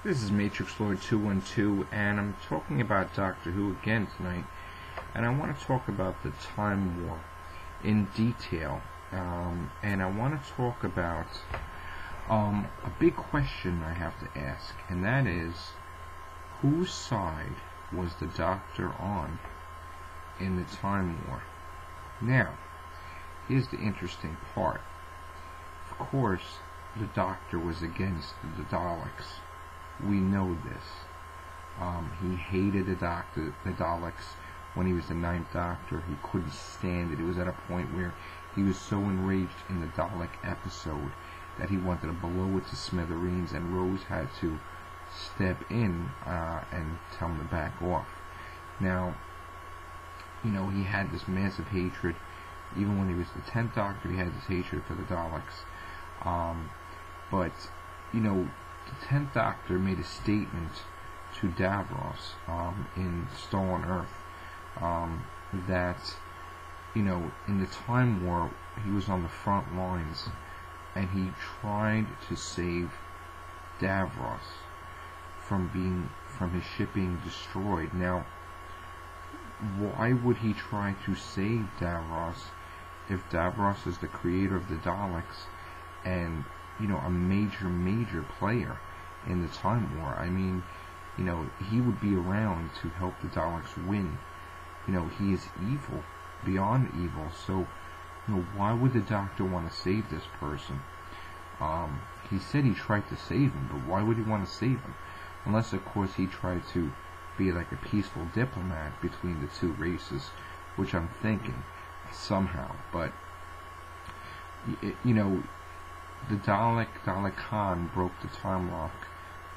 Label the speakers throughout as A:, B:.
A: This is Matrix Lord 212, and I'm talking about Doctor Who again tonight. And I want to talk about the Time War in detail. And I want to talk about a big question I have to ask, and that is, whose side was the Doctor on in the Time War? Now, here's the interesting part. Of course, the Doctor was against the Daleks. We know this. He hated the Daleks when he was the Ninth Doctor. He couldn't stand it. It was at a point where he was so enraged in the Dalek episode that he wanted to blow it to smithereens, and Rose had to step in and tell him to back off. Now, he had this massive hatred. Even when he was the 10th Doctor, he had this hatred for the Daleks. But the 10th Doctor made a statement to Davros in Stolen Earth that, in the Time War, he was on the front lines and he tried to save Davros from his ship being destroyed. Now, why would he try to save Davros if Davros is the creator of the Daleks and a major player in the Time War? I mean, he would be around to help the Daleks win. He is evil, beyond evil. So, why would the Doctor want to save this person? He said he tried to save him, but why would he want to save him? Unless, of course, he tried to be like a peaceful diplomat between the two races, which I'm thinking somehow. But the Dalek Khan broke the time lock,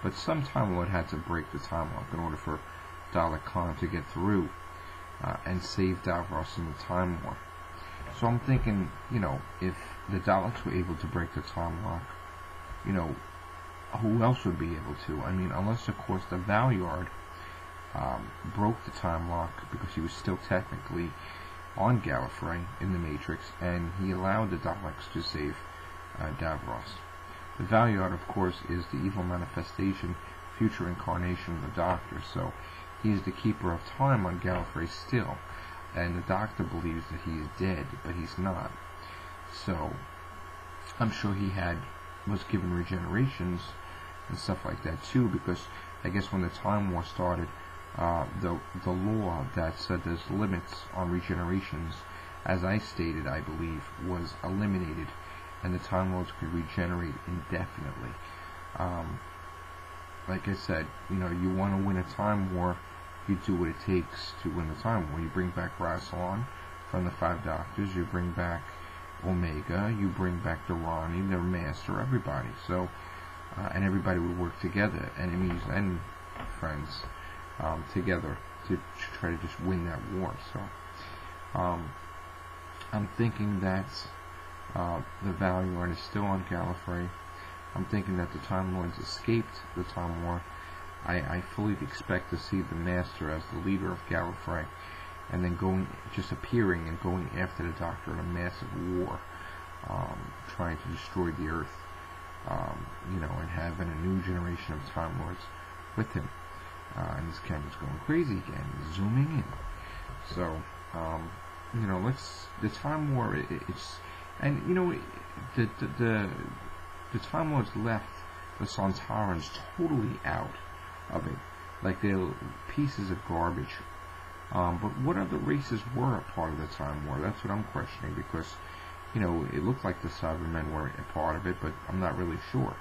A: but some Time Lord had to break the time lock in order for Dalek Khan to get through and save Davros in the Time War. So I'm thinking, if the Daleks were able to break the time lock, who else would be able to? I mean, unless, of course, the Valyard broke the time lock because he was still technically on Gallifrey in the Matrix, and he allowed the Daleks to save Davros. The Valyard, of course, is the evil manifestation, future incarnation of the Doctor, so he is the keeper of time on Gallifrey still, and the Doctor believes that he is dead, but he's not. So, I'm sure he was given regenerations and stuff like that too, because I guess when the Time War started, the law that said there's limits on regenerations, as I stated, I believe, was eliminated, and the Time Lords could regenerate indefinitely. Like I said, you want to win a Time War, you do what it takes to win the Time War. You bring back Rassilon from the Five Doctors, you bring back Omega, you bring back Durrani, their master, everybody. So, and everybody would work together, enemies and friends, together to try to just win that war. So, I'm thinking that the Valyard is still on Gallifrey. I'm thinking that the Time Lords escaped the Time War. I fully expect to see the Master as the leader of Gallifrey, and then just appearing and going after the Doctor in a massive war, trying to destroy the Earth, and having a new generation of Time Lords with him. And this camera's going crazy again, zooming in. So, the Time War, the Time Lords left the Sontarans totally out of it, like they're pieces of garbage. But what other races were a part of the Time War? That's what I'm questioning, because, it looked like the Cybermen were a part of it, but I'm not really sure.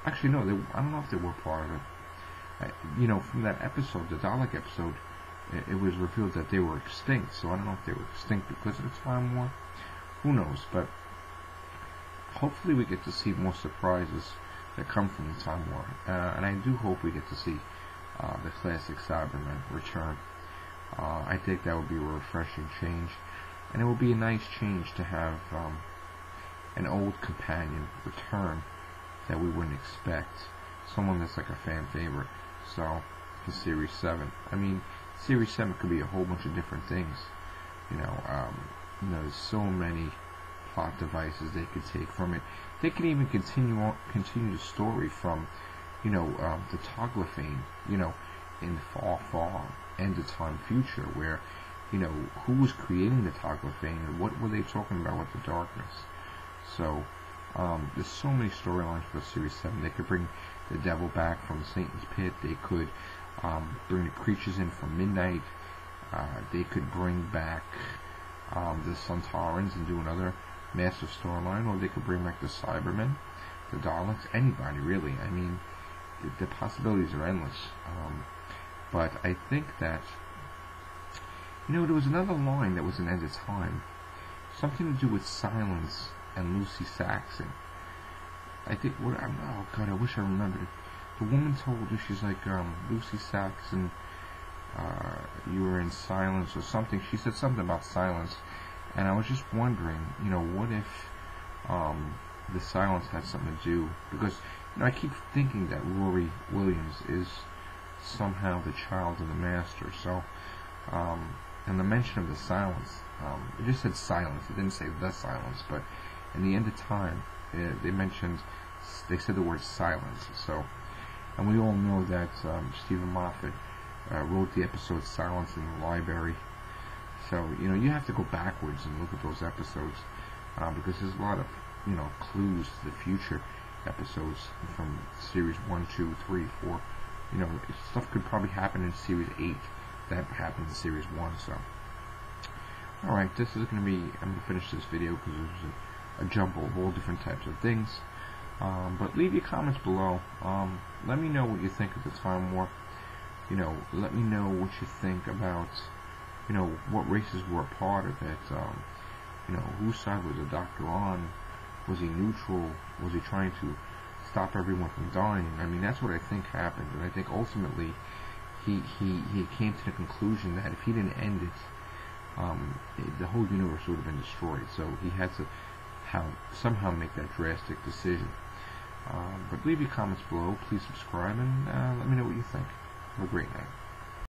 A: Actually, no, I don't know if they were part of it. From that episode, the Dalek episode, it was revealed that they were extinct, so I don't know if they were extinct because of the Time War. Who knows? But hopefully we get to see more surprises that come from the Time War. And I do hope we get to see the classic Cybermen return. I think that would be a refreshing change. And it would be a nice change to have an old companion return that we wouldn't expect. Someone that's like a fan favorite. So, for Series 7. I mean, Series 7 could be a whole bunch of different things. There's so many plot devices they could take from it. They could even continue the story from the Toglophane, in the far end of time future, where, who was creating the Toglophane, and what were they talking about with the darkness? So, there's so many storylines for Series 7. They could bring the devil back from Satan's pit. They could bring the creatures in from midnight. They could bring back the Suntarans and do another massive storyline, or they could bring back the Cybermen, the Daleks, anybody really. I mean, the possibilities are endless. But I think that, there was another line that was an End of Time, something to do with silence and Lucy Saxon. I think oh God, I wish I remembered. The woman told her, she's like, Lucy Saxon, you were in silence or something. She said something about silence, and I was just wondering, what if the silence had something to do, because I keep thinking that Rory Williams is somehow the child of the Master. So, and the mention of the silence, it just said silence. It didn't say the silence, but in the End of Time, they said the word silence. So, and we all know that Stephen Moffat wrote the episode Silence in the Library. So, you have to go backwards and look at those episodes, because there's a lot of, clues to the future episodes from Series 1, 2, 3, 4. Stuff could probably happen in Series 8 that happened in Series 1, so. Alright, this is going to be, I'm going to finish this video because it was a jumble of all different types of things. But leave your comments below. Let me know what you think of the Time War. Let me know what you think about, what races were a part of it. Whose side was the Doctor on? Was he neutral? Was he trying to stop everyone from dying? I mean, that's what I think happened. And I think ultimately he came to the conclusion that if he didn't end it, the whole universe would have been destroyed. So he had to somehow make that drastic decision. But leave your comments below. Please subscribe, and let me know what you think. Have a great night.